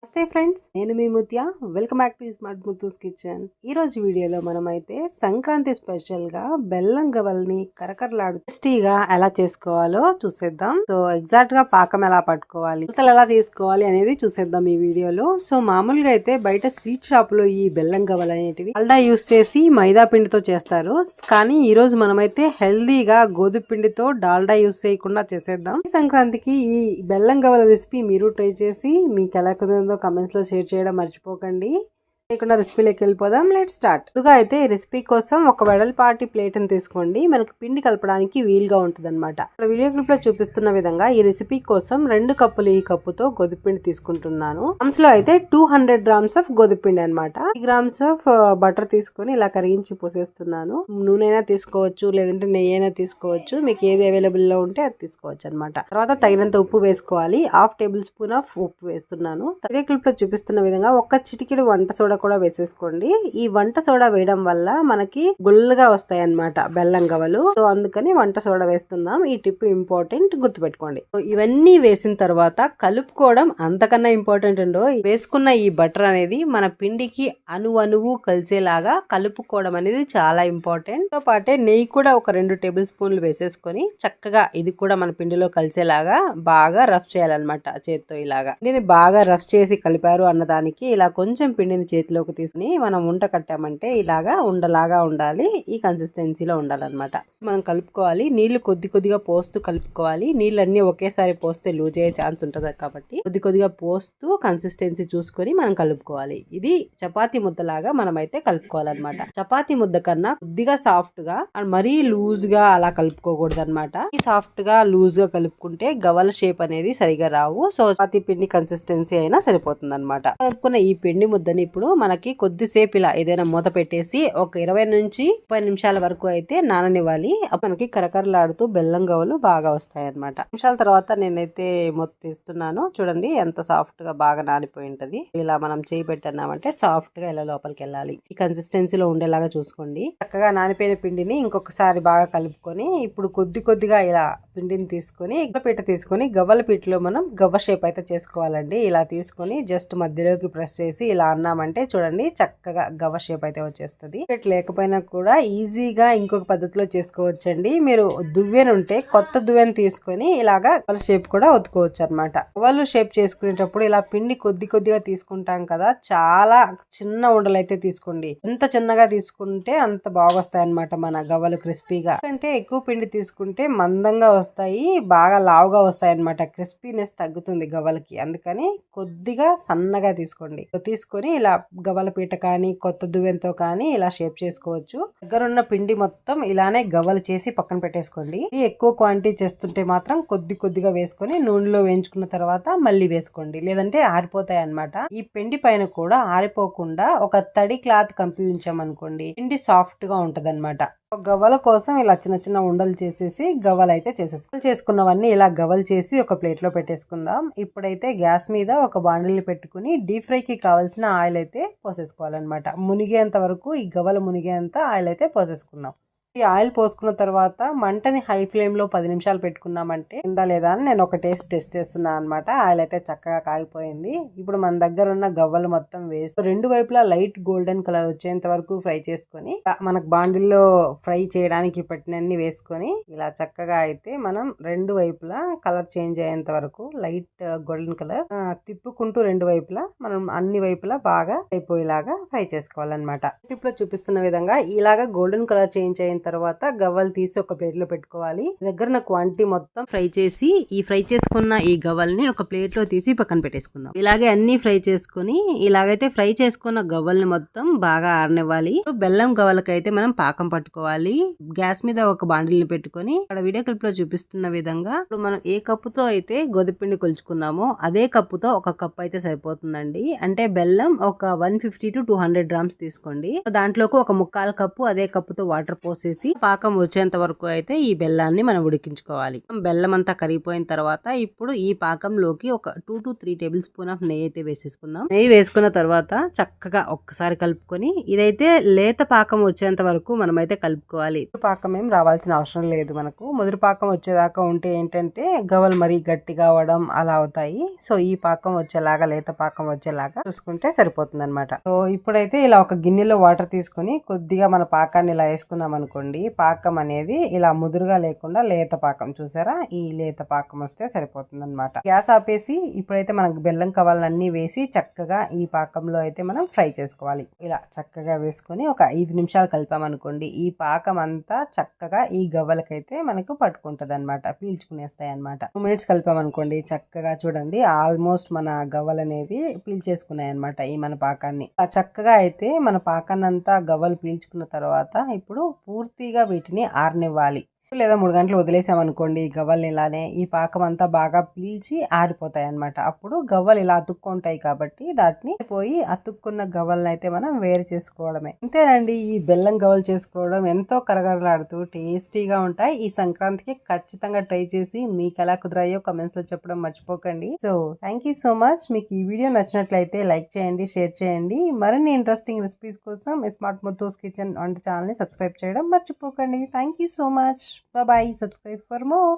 నమస్తే ఫ్రెండ్స్, నేను మీ Mutya. Welcome back to smart Muthu's kitchen. ఈ రోజు వీడియోలో మనమైతే సంక్రాంతి స్పెషల్ గా బెల్లం గవల్ని కరకరలాడు టేస్టీగా ఎలా చేసుకోవాలో చూసేద్దాం. సో ఎగ్జాక్ట్ గా పాకం ఎలా పట్టుకోవాలి, కొలతలు ఎలా తీసుకోవాలి అనేది చూసేద్దాం ఈ వీడియోలో. సో మామూలుగా అయితే బయట స్వీట్ షాప్ లో ఈ బెల్లం గవల్ అనేటివి డాల్డా యూస్ చేసి మైదా పిండితో చేస్తారు. కానీ ఈ రోజు మనమైతే హెల్దీగా గోధుమ పిండితో డాల్డా యూస్ చేయకుండా చేసేద్దాం. ఈ సంక్రాంతికి ఈ బెల్లం గవల రెసిపీ మీరు ట్రై చేసి మీకు ఎలా కుదిరిందో కమెంట్స్ లో షేర్ చేయడం మర్చిపోకండి. లేకుండా రెసిపీలోకి వెళ్ళిపోదాం. Let start. ముందుగా అయితే రెసిపీ కోసం ఒక వెడల్పాటి ప్లేట్ ని తీసుకోండి. మనకి పిండి కలపడానికి వీలుగా ఉంటుంది అనమాట. వీడియో క్లిప్ లో చూపిస్తున్న విధంగా ఈ రెసిపీ కోసం 2 కప్పులు ఈ కప్పుతో గోధుమ పిండి తీసుకుంటున్నాను. గ్రామ్స్ లో అయితే 200 గ్రామ్స్ ఆఫ్ గోధుమ పిండి అనమాట. 3 గ్రామ్స్ ఆఫ్ బటర్ తీసుకొని ఇలా కరిగించి పోసేస్తున్నాను. నూనె అయినా తీసుకోవచ్చు, లేదంటే నెయ్యి అయినా తీసుకోవచ్చు. మీకు ఏది అవైలబుల్ లో ఉంటే అది తీసుకోవచ్చు అనమాట. తర్వాత తగినంత ఉప్పు వేసుకోవాలి. 1/2 టేబుల్ స్పూన్ ఆఫ్ ఉప్పు వేస్తున్నాను. వీడియో క్లిప్ లో చూపిస్తున్న విధంగా ఒక చిటికెడు వంట సోడా కూడా వేసేసుకోండి. ఈ వంట సోడా వేయడం వల్ల మనకి గుల్లగా వస్తాయి అన్నమాట బెల్లం గవలు. సో అందుకని వంట సోడా వేస్తున్నాం. ఈ టిప్ ఇంపార్టెంట్, గుర్తుపెట్టుకోండి. సో ఇవన్నీ వేసిన తర్వాత కలుపుకోవడం అంతకన్నా ఇంపార్టెంట్ అండో. వేసుకున్న ఈ బటర్ అనేది మన పిండికి అణువు కలిసేలాగా కలుపుకోవడం అనేది చాలా ఇంపార్టెంట్. తో పాటే నెయ్యి కూడా ఒక 2 టేబుల్ స్పూన్లు వేసేసుకొని చక్కగా ఇది కూడా మన పిండిలో కలిసేలాగా బాగా రఫ్ చేయాలన్నమాట చేత్తో. ఇలాగా పిండిని బాగా రఫ్ చేసి కలిపారు అన్నదానికి ఇలా కొంచెం పిండిని చేతిలోకి తీసుకుని మనం ఉంట కట్టామంటే ఇలాగా ఉండలాగా ఉండాలి. ఈ కన్సిస్టెన్సీలో ఉండాలన్నమాట. మనం కలుపుకోవాలి. నీళ్లు కొద్దిగా పోస్తూ కలుపుకోవాలి. నీళ్ళన్నీ ఒకేసారి పోస్తే లూజ్ అయ్యే ఛాన్స్ ఉంటుంది కాబట్టి కొద్దిగా పోస్తూ కన్సిస్టెన్సీ చూసుకొని మనం కలుపుకోవాలి. ఇది చపాతీ ముద్దలాగా మనమైతే కలుపుకోవాలన్నమాట. చపాతీ ముద్ద కన్నా కొద్దిగా సాఫ్ట్ గా అండ్ మరీ లూజ్ గా అలా కలుపుకోకూడదు అనమాట. ఈ సాఫ్ట్ గా లూజ్ గా కలుపుకుంటే గవల షేప్ అనేది సరిగా రావు. సో చపాతీ పిండి కన్సిస్టెన్సీ అయినా సరిపోతుంది అనమాట. కలుపుకున్న ఈ పిండి ముద్దని ఇప్పుడు మనకి కొద్దిసేపు ఇలా ఏదైనా మూత పెట్టేసి ఒక 20 నుంచి 30 నిమిషాల వరకు అయితే నాననివ్వాలి. మనకి కరకరలాడుతూ బెల్లం గవలు బాగా వస్తాయి అనమాట. నిమిషాల తర్వాత నేనైతే మూత తీస్తున్నాను. చూడండి ఎంత సాఫ్ట్ గా బాగా నానిపోయి ఉంటది. ఇలా మనం చేయి పెట్టన్నామంటే సాఫ్ట్ గా ఇలా లోపలికి వెళ్ళాలి. ఈ కన్సిస్టెన్సీలో ఉండేలాగా చూసుకోండి. చక్కగా నానిపోయిన పిండిని ఇంకొకసారి బాగా కలుపుకొని ఇప్పుడు కొద్దిగా ఇలా పిండిని తీసుకొని పీట తీసుకొని గవ్వల పీటలో మనం గవ్వ షేప్ అయితే చేసుకోవాలండి. ఇలా తీసుకొని జస్ట్ మధ్యలోకి ప్రెస్ చేసి ఇలా అన్నామంటే చూడండి చక్కగా గవ్వ షేప్ అయితే వచ్చేస్తుంది. లేకపోయినా కూడా ఈజీగా ఇంకొక పద్ధతిలో చేసుకోవచ్చండి. మీరు దువ్వెన ఉంటే కొత్త దువ్వెన తీసుకొని ఇలాగా గవ్వల షేప్ కూడా ఒత్తుకోవచ్చు అనమాట. గవ్వలు షేప్ చేసుకునేటప్పుడు ఇలా పిండి కొద్దిగా తీసుకుంటాం కదా, చాలా చిన్న ఉండలు అయితే తీసుకోండి. ఎంత చిన్నగా తీసుకుంటే అంత బాగా వస్తాయి అనమాట మన గవ్వలు క్రిస్పీగా. అంటే ఎక్కువ పిండి తీసుకుంటే మందంగా వస్తాయి, బాగా లావుగా వస్తాయి అనమాట. క్రిస్పీనెస్ తగ్గుతుంది గవ్వలకి. అందుకని కొద్దిగా సన్నగా తీసుకోండి. తీసుకొని ఇలా గవ్వల పీట కానీ కొత్త దువ్వెనతో కానీ ఇలా షేప్ చేసుకోవచ్చు. దగ్గరున్న పిండి మొత్తం ఇలానే గవ్వలు చేసి పక్కన పెట్టేసుకోండి. ఎక్కువ క్వాంటిటీ చేస్తుంటే మాత్రం కొద్దిగా వేసుకొని నూనెలో వేయించుకున్న తర్వాత మళ్ళీ వేసుకోండి, లేదంటే ఆరిపోతాయి అన్నమాట. ఈ పిండి పైన కూడా ఆరిపోకుండా ఒక తడి క్లాత్ కంపి ఉంచామనుకోండి పిండి సాఫ్ట్ గా ఉంటది అనమాట. గవ్వల కోసం ఇలా చిన్న ఉండలు చేసేసి గవ్వలు అయితే చేసుకున్నవన్నీ ఇలా గవ్వలు చేసి ఒక ప్లేట్ లో పెట్టేసుకుందాం. ఇప్పుడైతే గ్యాస్ మీద ఒక బాండిల్ని పెట్టుకుని డీప్ ఫ్రై కి కావాల్సిన ఆయిల్ అయితే పోసేసుకోవాలన్నమాట. మునిగేంత వరకు ఈ గవ్వలు మునిగేంత ఆయిల్ అయితే పోసేసుకుందాం. ఈ ఆయిల్ పోసుకున్న తర్వాత మంటని హై ఫ్లేమ్ లో 10 నిమిషాలు పెట్టుకున్నామంటే ఉందా లేదా అని నేను ఒక టెస్ట్ చేస్తున్నాను అనమాట. ఆయిల్ అయితే చక్కగా కాగిపోయింది. ఇప్పుడు మన దగ్గర ఉన్న గవ్వలు మొత్తం వేసి 2 వైపులా లైట్ గోల్డెన్ కలర్ వచ్చేంత వరకు ఫ్రై చేసుకొని మనకు బాండిల్లో ఫ్రై చేయడానికి పట్టినన్ని వేసుకొని ఇలా చక్కగా అయితే మనం 2 వైపులా కలర్ చేంజ్ అయ్యేంత వరకు లైట్ గోల్డెన్ కలర్ తిప్పుకుంటూ 2 వైపులా మనం అన్ని వైపులా బాగా అయిపోయేలాగా ఫ్రై చేసుకోవాలన్నమాట. టిప్ లో చూపిస్తున్న విధంగా ఇలాగా గోల్డెన్ కలర్ చేంజ్ అయిన తర్వాత గవ్వలు తీసి ఒక ప్లేట్ లో పెట్టుకోవాలి. దగ్గర నా క్వాంటిటీ మొత్తం ఫ్రై చేసి ఈ ఫ్రై చేసుకున్న ఈ గవ్వల్ని ఒక ప్లేట్ లో తీసి పక్కన పెట్టేసుకుందాం. ఇలాగే అన్ని ఫ్రై చేసుకుని ఇలాగైతే ఫ్రై చేసుకున్న గవ్వల్ని మొత్తం బాగా ఆరనివ్వాలి. బెల్లం గవ్వలకైతే మనం పాకం పట్టుకోవాలి. గ్యాస్ మీద ఒక బాండిల్ని పెట్టుకొని ఇక్కడ వీడియో క్లిప్ లో చూపిస్తున్న విధంగా ఇప్పుడు మనం ఏ కప్పుతో అయితే గోధుమపిండి కొలుచుకున్నామో అదే కప్పుతో ఒక కప్ అయితే సరిపోతుందండి. అంటే బెల్లం ఒక 150 to 200 గ్రామ్స్ తీసుకోండి. దాంట్లోకి ఒక 1/4 కప్పు అదే కప్పుతో వాటర్ పోసి పోసేసి పాకం వచ్చేంత వరకు అయితే ఈ బెల్లాన్ని మనం ఉడికించుకోవాలి. బెల్లం అంతా కరిగిపోయిన తర్వాత ఇప్పుడు ఈ పాకంలోకి ఒక 2 to 3 టేబుల్ స్పూన్ ఆఫ్ నెయ్యి అయితే వేసేసుకుందాం. నెయ్యి వేసుకున్న తర్వాత చక్కగా ఒక్కసారి కలుపుకొని ఇదైతే లేత పాకం వచ్చేంత వరకు మనమైతే కలుపుకోవాలి. పాకం ఏం రావాల్సిన అవసరం లేదు. మనకు ముదురు పాకం వచ్చేదాకా ఉంటే ఏంటంటే గవ్వలు మరీ గట్టిగా అవడం అలా అవుతాయి. సో ఈ పాకం వచ్చేలాగా లేత పాకం వచ్చేలాగా చూసుకుంటే సరిపోతుంది అనమాట. సో ఇప్పుడైతే ఇలా ఒక గిన్నెలో వాటర్ తీసుకుని కొద్దిగా మన పాకాన్ని ఇలా వేసుకుందాం అనుకోండి. పాకం అనేది ఇలా ముదురుగా లేకుండా లేత పాకం, చూసారా, ఈ లేత పాకం వస్తే సరిపోతుంది అనమాట. గ్యాస్ ఆపేసి ఇప్పుడైతే మనకు బెల్లం కవ్వాలన్నీ వేసి చక్కగా ఈ పాకంలో అయితే మనం ఫ్రై చేసుకోవాలి. ఇలా చక్కగా వేసుకొని ఒక 5 నిమిషాలు కలిపామనుకోండి, ఈ పాకం అంతా చక్కగా ఈ గవ్వలకైతే మనకు పట్టుకుంటది అనమాట, పీల్చుకునేస్తాయి అనమాట. 2 మినిట్స్ కలిపామనుకోండి, చక్కగా చూడండి ఆల్మోస్ట్ మన గవ్వలు అనేది పీల్చేసుకున్నాయి అనమాట ఈ మన పాకాన్ని. చక్కగా అయితే మన పాకాన్ని అంతా గవ్వలు పీల్చుకున్న తర్వాత ఇప్పుడు పూర్తిగా వీటిని ఆరనివ్వాలి. లేదా 3 గంటలు వదిలేసామనుకోండి ఈ గవ్వల్ని ఇలానే ఈ పాకం అంతా బాగా పీల్చి ఆరిపోతాయి అనమాట. అప్పుడు గవ్వలు ఇలా అతుక్కుంటాయి కాబట్టి దాటిని పోయి అతుక్కున్న గవ్వలను అయితే మనం వేరు చేసుకోవడమే. అంతేనండి, ఈ బెల్లం గవ్వలు చేసుకోవడం ఎంతో కరగరలాడుతూ టేస్టీగా ఉంటాయి. ఈ సంక్రాంతికి ఖచ్చితంగా ట్రై చేసి మీకు ఎలా కుదిరాయో కమెంట్స్ లో చెప్పడం మర్చిపోకండి. So thank you so much. మీకు ఈ వీడియో నచ్చినట్లయితే లైక్ చేయండి, షేర్ చేయండి. మరిన్ని ఇంట్రెస్టింగ్ రెసిపీస్ కోసం స్మార్ట్ ముత్తూస్ కిచెన్ వంట ఛానల్ ని సబ్స్క్రైబ్ చేయడం మర్చిపోకండి. Thank you so much. Bye bye. Subscribe for more.